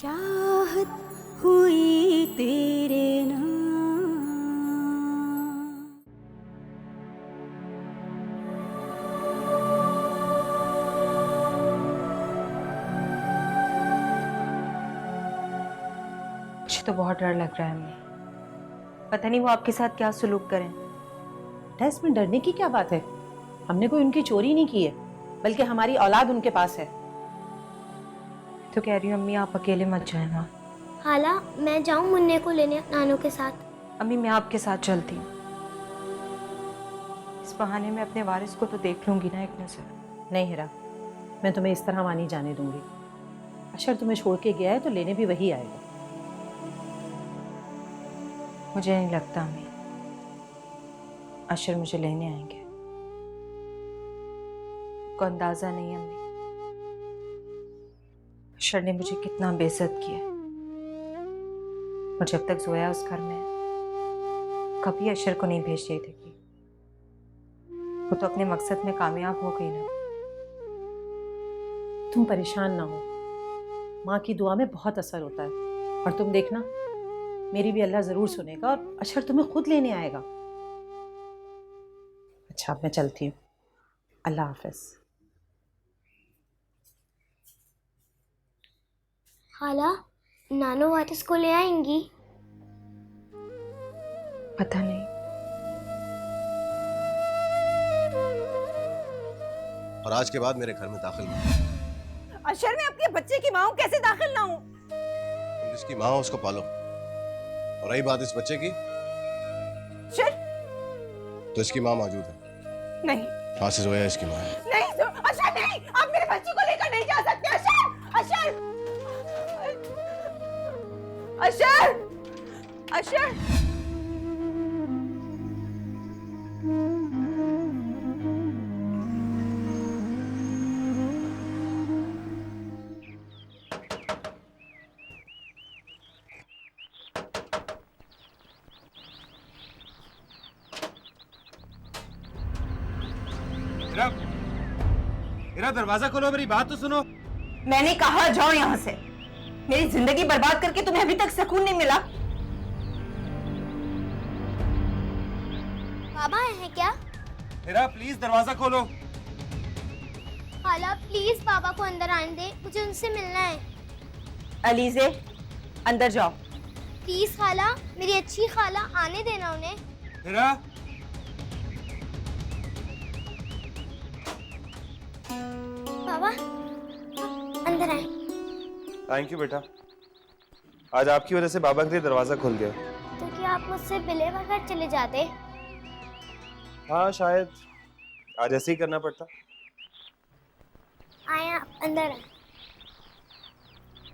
चाहत हुई तेरे नाम। मुझे तो बहुत डर लग रहा है अम्मी। पता नहीं वो आपके साथ क्या सुलूक करें। बेटा इसमें डरने की क्या बात है? हमने कोई उनकी चोरी नहीं की है, बल्कि हमारी औलाद उनके पास है। तो कह रही हूँ अम्मी आप अकेले मत जाए ना। हाला, मैं जाऊं मुन्ने को लेने नानू के साथ? अम्मी मैं आपके साथ चलती हूँ। इस बहाने में अपने वारिस को तो देख लूंगी ना एक नजर। नहीं हिरा, मैं तुम्हें इस तरह वहां नहीं जाने दूंगी। अशर तुम्हें छोड़ के गया है तो लेने भी वही आएगा। मुझे नहीं लगता अम्मी अशर मुझे लेने आएंगे। को अंदाजा नहीं है अम्मी अशर ने मुझे कितना बेइज्जत किया। और जब तक जोया उस घर में कभी अशर को नहीं भेज रही थी। वो तो अपने मकसद में कामयाब हो गई ना। तुम परेशान ना हो, माँ की दुआ में बहुत असर होता है। और तुम देखना, मेरी भी अल्लाह जरूर सुनेगा और अशर तुम्हें खुद लेने आएगा। अच्छा अब मैं चलती हूँ, अल्लाह हाफिज। हाला, नानू वारिस को ले आएंगी? पता नहीं। और आज के बाद मेरे घर में दाखिल मत। अशर मैं अपने बच्चे की माँ हूँ, कैसे दाखिल ना हूँ? तुम जिसकी माँ हो उसको पालो। और रही बात इस बच्चे की, अशर तो इसकी माँ मौजूद है। नहीं हाँ से जोया इसकी माँ है। नहीं तो अशर नहीं, आप मेरे बच्चे को लेकर नहीं जा सकते। अशर अशर अशर अशर इरा दरवाजा खोलो, मेरी बात तो सुनो। मैंने कहा जाओ यहाँ से। मेरी जिंदगी बर्बाद करके तुम्हें अभी तक सुकून नहीं मिला। बाबा हैं क्या? इरा प्लीज दरवाजा खोलो। हाला प्लीज बाबा को अंदर आने दे, मुझे उनसे मिलना है। अलीजे अंदर जाओ। प्लीज खाला, मेरी अच्छी खाला, आने देना उन्हें। इरा बाबा अंदर आए। थैंक यू बेटा, आज आपकी वजह से बाबा के लिए दरवाजा खुल गया। तो क्या आप मुझसे मिले बगैर चले जाते? हाँ शायद आज ऐसे ही करना पड़ता। आए आप अंदर आए।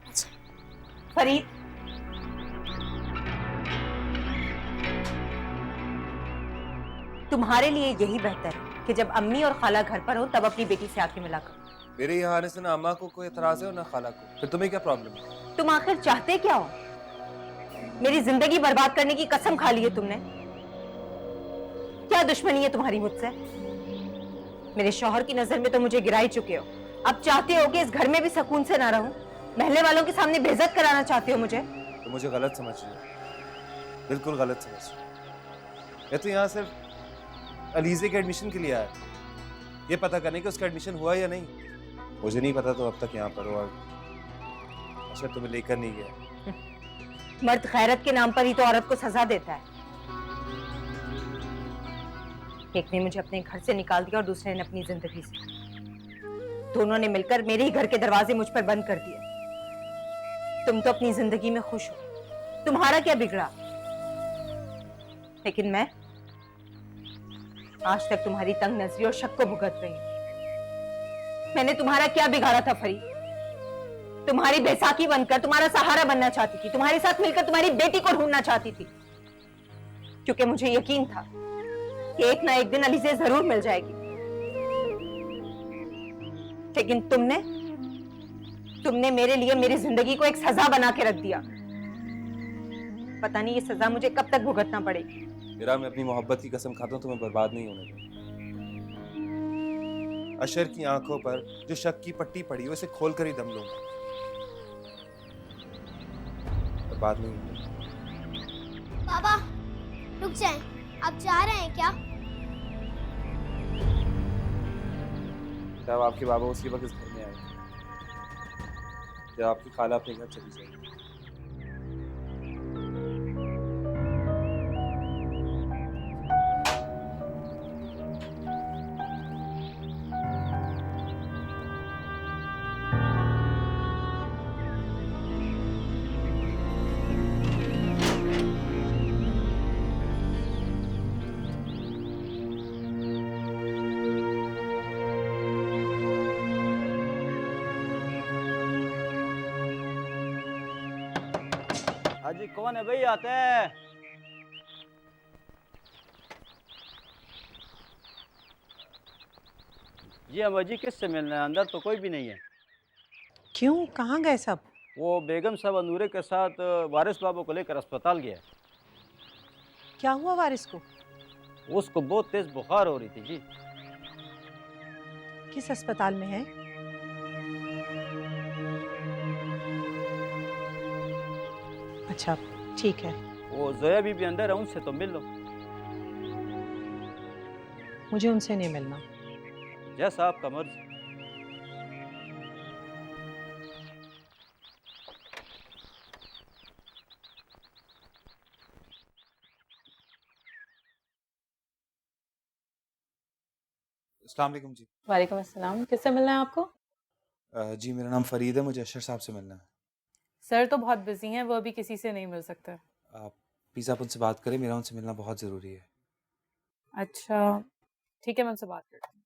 अच्छा फरीद तुम्हारे लिए यही बेहतर है कि जब अम्मी और खाला घर पर हो तब अपनी बेटी से आके मिला करो। मेरे यहाँ आने से ना अम्मा को कोई एतराज है और ना खाला को, फिर तुम्हें क्या प्रॉब्लम है? तुम आखिर चाहते क्या हो? मेरी जिंदगी बर्बाद करने की कसम खा ली है तुमने। क्या दुश्मनी है तुम्हारी मुझसे? मेरे शौहर की नजर में तो मुझे गिरा ही चुके हो। अब चाहते हो कि इस घर में भी सुकून से ना रहूं? महल्ले वालों के सामने बेइज्जत कराना चाहते हो मुझे? तो मुझे गलत समझ रही हो, बिल्कुल गलत समझ रही हो। मैं तो यहाँ सिर्फ अलीजे के एडमिशन के लिए आया, ये पता करने कि उसका एडमिशन हुआ या नहीं। मुझे नहीं पता तो अब तक यहाँ पर हो और अच्छा तुम्हें लेकर नहीं गया। मर्द खैरत के नाम पर ही तो औरत को सजा देता है। एक ने मुझे अपने घर से निकाल दिया और दूसरे ने अपनी जिंदगी से। दोनों ने मिलकर मेरे ही घर के दरवाजे मुझ पर बंद कर दिए। तुम तो अपनी जिंदगी में खुश हो, तुम्हारा क्या बिगड़ा? लेकिन मैं आज तक तुम्हारी तंग नजरी और शक को भुगत रही हूं। मैंने तुम्हारा क्या बिगाड़ा था फरीद? तुम्हारी बैसाखी बनकर तुम्हारा सहारा बनना चाहती थी, तुम्हारे साथ मिलकर तुम्हारी बेटी को ढूंढना चाहती थी, क्योंकि मुझे यकीन था कि एक ना एक दिन अलीजे जरूर मिल जाएगी। लेकिन तुमने मेरे लिए मेरी जिंदगी को एक सजा बना के रख दिया। पता नहीं ये सजा मुझे कब तक भुगतना पड़ेगी। मेरा मैं अपनी मोहब्बत की कसम खाता हूँ तुम्हें बर्बाद नहीं होने दूंगा। अशर की आंखों पर जो शक की पट्टी पड़ी है उसे खोल कर ही दम लूंगा। बात नहीं हुई। पापा रुक जाएं, आप जा रहे हैं क्या? जब आपके बाबा उसी वक्त इस घर में आए, जब आपकी खाला अपने घर चली जाएगी। हाजी कौन है भाई? आते हैं। जी अम्मा जी, किससे मिलना है? अंदर तो कोई भी नहीं है। क्यों, कहाँ गए सब? वो बेगम साहब अनूरे के साथ वारिस बाबू को लेकर अस्पताल गया है। क्या हुआ वारिस को? उसको बहुत तेज बुखार हो रही थी जी। किस अस्पताल में है? अच्छा ठीक है, वो जोया भी अंदर है, उनसे तो मिल लो। मुझे उनसे नहीं मिलना। जैसा आपका मर्जी। अस्सलाम वालेकुम जी। वालेकुम अस्सलाम। किससे मिलना है आपको? जी मेरा नाम फरीद है, मुझे अशर साहब से मिलना है। सर तो बहुत बिजी हैं, वो अभी किसी से नहीं मिल सकते। आप प्लीज़ आप उनसे बात करें, मेरा उनसे मिलना बहुत ज़रूरी है। अच्छा ठीक है, मैं उनसे बात करती हूँ।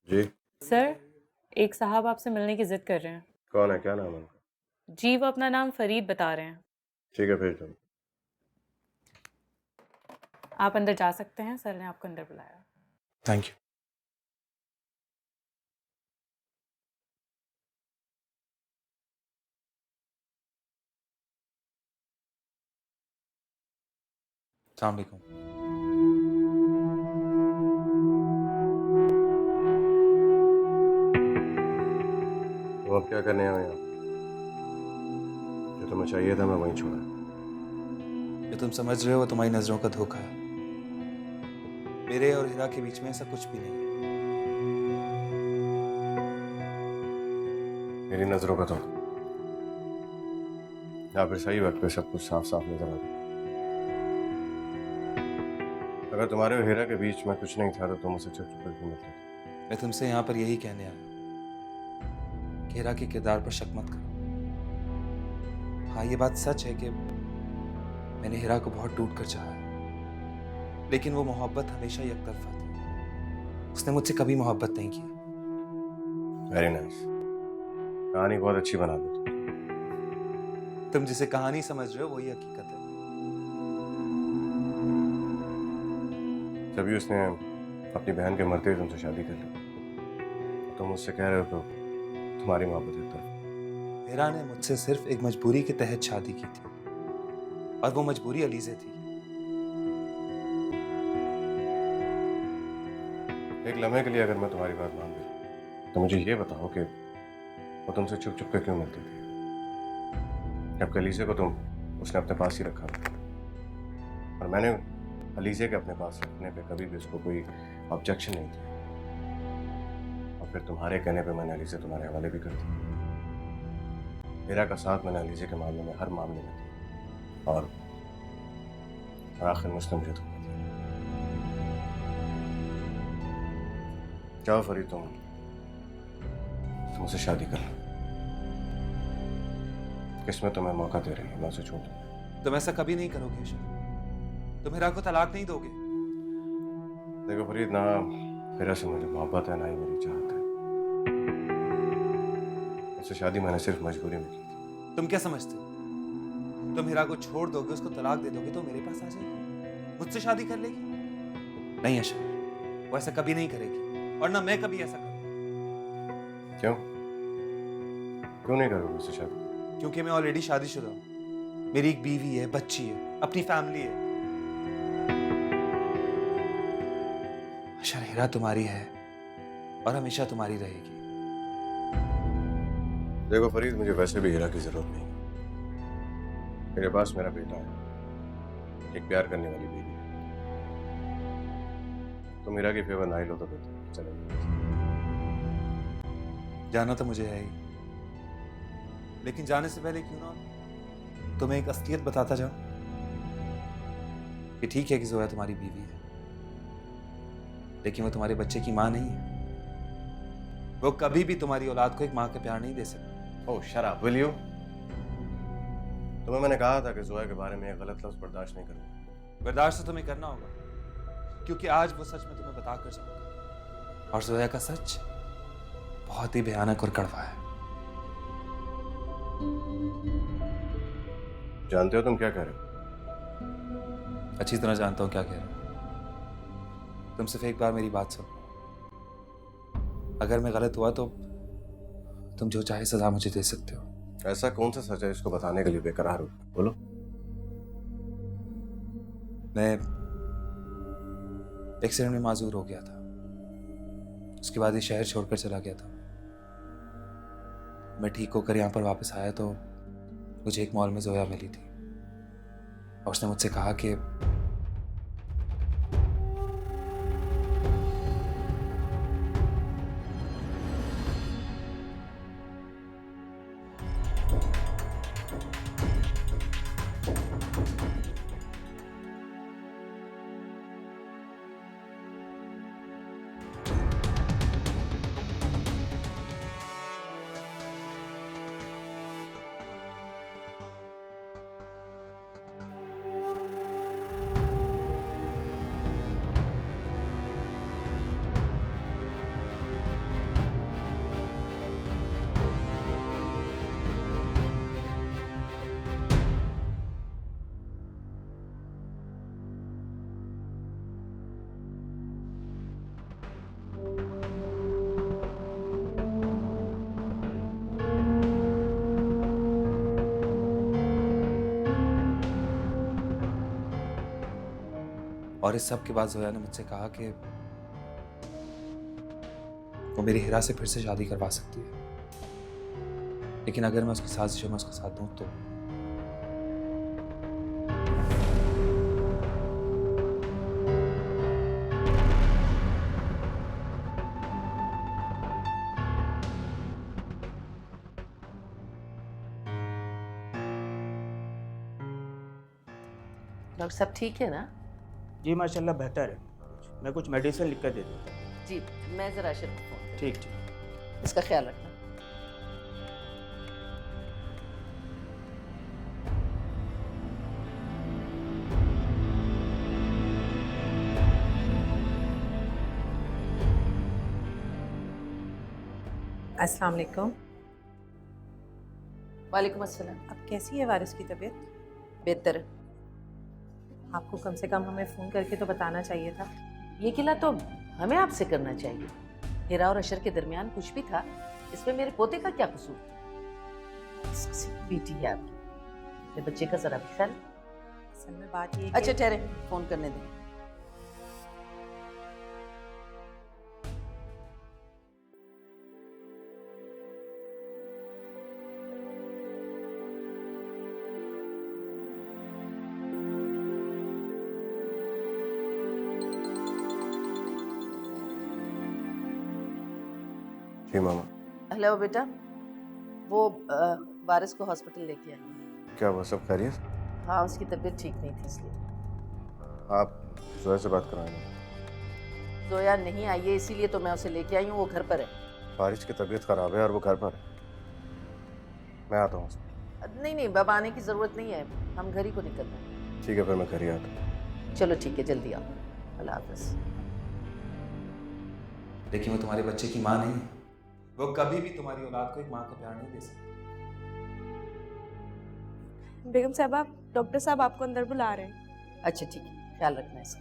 जी सर एक साहब आपसे मिलने की जिद कर रहे हैं। कौन है, क्या नाम है उनका? जी वो अपना नाम फरीद बता रहे हैं। ठीक है भेज दो। आप अंदर जा सकते हैं, सर ने आपको अंदर बुलाया। Thank you. अस्सलाम वालेकुम। तुम अब क्या करने आए यहाँ? जो तुम्हें चाहिए था मैं वहीं छोड़ा। जो तुम समझ रहे हो तुम्हारी नजरों का धोखा है। मेरे और हिरा के बीच में ऐसा कुछ भी नहीं है। मेरी नजरों का तो या फिर सही वक्त पे सब कुछ साफ साफ नजर आ गया। अगर तुम्हारे और हीरा के बीच में कुछ नहीं था तो तुम उसे चुप चुप करके मिलते थे। मैं तुमसे यहाँ पर यही कहने आया कि हीरा के किरदार पर शक मत करो। हाँ ये बात सच है कि मैंने हीरा को बहुत टूट कर चाहा है, लेकिन वो मोहब्बत हमेशा ही एक तरफा थी। उसने मुझसे कभी मोहब्बत नहीं की। वेरी नाइस, कहानी बहुत अच्छी बना दी तुम जिसे कहानी समझ रहे हो वही हकीकत है। तभी उसने अपनी बहन के मरते हुए तुमसे शादी कर ली। तुम मुझसे कह रहे हो तो तुम्हारी मोहब्बत एक तरफ। हीरा ने मुझसे सिर्फ एक मजबूरी के तहत शादी की थी, और वो मजबूरी अलीज़े थी। एक लम्हे के लिए अगर मैं तुम्हारी बात मान गई तो मुझे ये बताओ कि वो तुमसे छुप छुप कर क्यों मिलती थी, जबकि अलीज़े को उसने अपने पास ही रखा था। और मैंने अलीज़े के अपने पास रखने पे कभी भी उसको कोई ऑब्जेक्शन नहीं था। और फिर तुम्हारे कहने पे मैंने अलीज़े तुम्हारे हवाले भी कर दी। हीरा का साथ मैंने अलीज़े के मामले में हर मामले में दिया, और आखिर में उसने मुझे धोखा दिया। जाओ फरीद, तुम मुझसे शादी कर लो। किस्मत तुम्हें मौका दे रही है, मैं उसे छोड़ दूंगा। तुम ऐसा कभी नहीं करोगे अशर। तुम हीरा को तलाक नहीं दोगे। देखो फरीद, ना हीरा से मुझे मोहब्बत है ना ही मेरी चाहत है। उससे शादी मैंने सिर्फ मजबूरी में की थी। तुम क्या समझते हो? तुम हीरा को छोड़ दोगे, उसको तलाक दे दोगे तो मेरे पास आ जाएगी, मुझसे शादी कर लेगी? नहीं अशर, वो ऐसा कभी नहीं करेगी, और ना मैं कभी ऐसा करूंगा। क्यों क्यों नहीं करोगे उससे शादी? क्योंकि मैं ऑलरेडी शादीशुदा हूं। मेरी एक बीवी है, बच्ची है, अपनी फैमिली है। अशर, हीरा तुम्हारी है और हमेशा तुम्हारी रहेगी। देखो फरीद, मुझे वैसे भी हीरा की जरूरत नहीं है। मेरे पास मेरा बेटा है, एक प्यार करने वाली बीवी है। तुम हीरा की फेवर ना ही लो तो बेहतर चलेगा। जाना तो मुझे है ही, लेकिन जाने से पहले क्यों ना तुम्हें एक असलियत बताता जाऊं कि ठीक है कि जोया तुम्हारी बीवी है, लेकिन वो तुम्हारे बच्चे की मां नहीं है। वो कभी भी तुम्हारी औलाद को एक मां का प्यार नहीं दे सकती। ओह शट अप विल यू। तुम्हें मैंने कहा था कि जोया के बारे में एक गलत लफ्ज बर्दाश्त नहीं करूंगा। बर्दाश्त तो तुम्हें करना होगा, क्योंकि आज वो सच मैं तुम्हें बता कर जाऊंगा, और जोया का सच बहुत ही भयानक और कड़वा है। जानते हो तुम क्या कह रहे हो? अच्छी तरह जानता हूं क्या कह रहा हूं। तुम सिर्फ एक बार मेरी बात सुनो। अगर मैं गलत हुआ तो तुम जो चाहे सजा मुझे दे सकते हो। ऐसा कौन सा सच है इसको बताने के लिए बेकरार हो? बोलो। मैं एक्सीडेंट में माजूर हो गया था, उसके बाद ये शहर छोड़कर चला गया था। मैं ठीक होकर यहाँ पर वापस आया तो मुझे एक मॉल में जोया मिली थी, और उसने मुझसे कहा कि और इस सब के बाद जोया ने मुझसे कहा कि वो मेरी हीरा से फिर से शादी करवा सकती है, लेकिन अगर मैं उसकी साजिशों में उसका साथ दूं तो। डॉक्टर साहब ठीक है ना? जी माशाल्लाह बेहतर है। मैं कुछ मेडिसिन लिख कर दे देता हूँ। जी, मैं ज़रा अशर को फ़ोन करती ठीक ठीक। हूँ। इसका ख्याल रखना। अस्सलाम वालेकुम। वालेकुम अस्सलाम। अब कैसी है वारिस की तबीयत? बेहतर है। आपको कम से कम हमें फ़ोन करके तो बताना चाहिए था। ये किला तो हमें आपसे करना चाहिए। हीरा और अशर के दरमियान कुछ भी था, इसमें मेरे पोते का क्या कसूर? बेटी है आपकी, मेरे बच्चे का जरा भी ख्याल। असल में बात ये अच्छा ठहरे, फोन करने दें। जी मामा। हेलो बेटा, वो वारिस को हॉस्पिटल लेके आई। क्या वो सब खैरियत? हाँ, उसकी तबीयत ठीक नहीं थी इसलिए। आप जोया से बात कराएंगे? जोया नहीं आई है, इसीलिए तो मैं उसे लेके आई हूँ। वो घर पर है। बारिश की तबीयत खराब है और वो घर पर है। मैं आता हूँ। नहीं नहीं, अब आने की ज़रूरत नहीं है, हम घर ही को निकलना है। ठीक है, फिर मैं घर ही आता हूँ। चलो ठीक है, जल्दी आओ। अल्लाह हाफ़िज़। लेकिन वो तुम्हारे बच्चे की माँ नहीं है। वो कभी भी तुम्हारी औलाद को एक माँ का प्यार नहीं दे सकती। बेगम साहबा, डॉक्टर साहब आपको अंदर बुला रहे हैं। अच्छा ठीक है, ख्याल रखना इसका।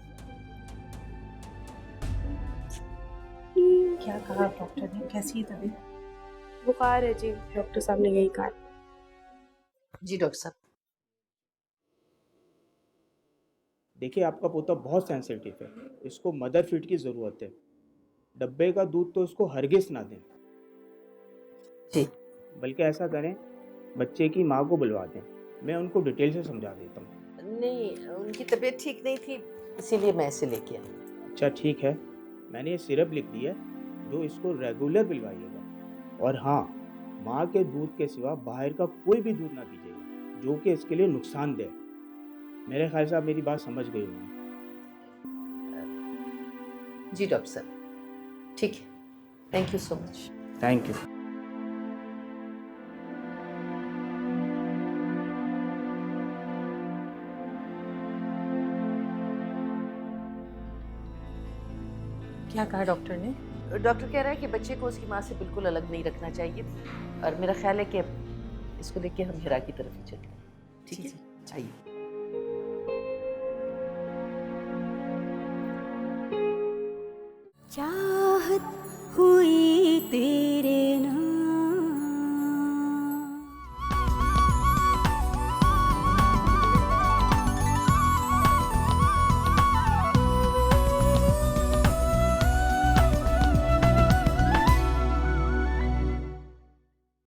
क्या कहा डॉक्टर ने? कैसी है तबीयत? बुखार है जी, डॉक्टर साहब ने यही कहा। जी डॉक्टर साहब। देखिए आपका पोता बहुत सेंसिटिव है, इसको मदर फीड की ज़रूरत है। डब्बे का दूध तो इसको हरगिज़ ना दें। जी, बल्कि ऐसा करें, बच्चे की माँ को बुलवा दें, मैं उनको डिटेल से समझा देता हूँ। नहीं, उनकी तबीयत ठीक नहीं थी, इसीलिए मैं इसे लेके आई। अच्छा ठीक है, मैंने ये सिरप लिख दी है, जो इसको रेगुलर पिलवाइएगा। और हाँ, माँ के दूध के सिवा बाहर का कोई भी दूध ना पीजिएगा, जो कि इसके लिए नुकसानदेह है। मेरे ख्याल से आप मेरी बात समझ गए होंगे। जी डॉक्टर साहब, ठीक है, thank you so much. Thank you. क्या कहा डॉक्टर ने? डॉक्टर कह रहा है कि बच्चे को उसकी माँ से बिल्कुल अलग नहीं रखना चाहिए, और मेरा ख्याल है कि इसको देख के हम हिरा की तरफ ही चलते हैं। ठीक है, आइए। चाहत हुई तेरे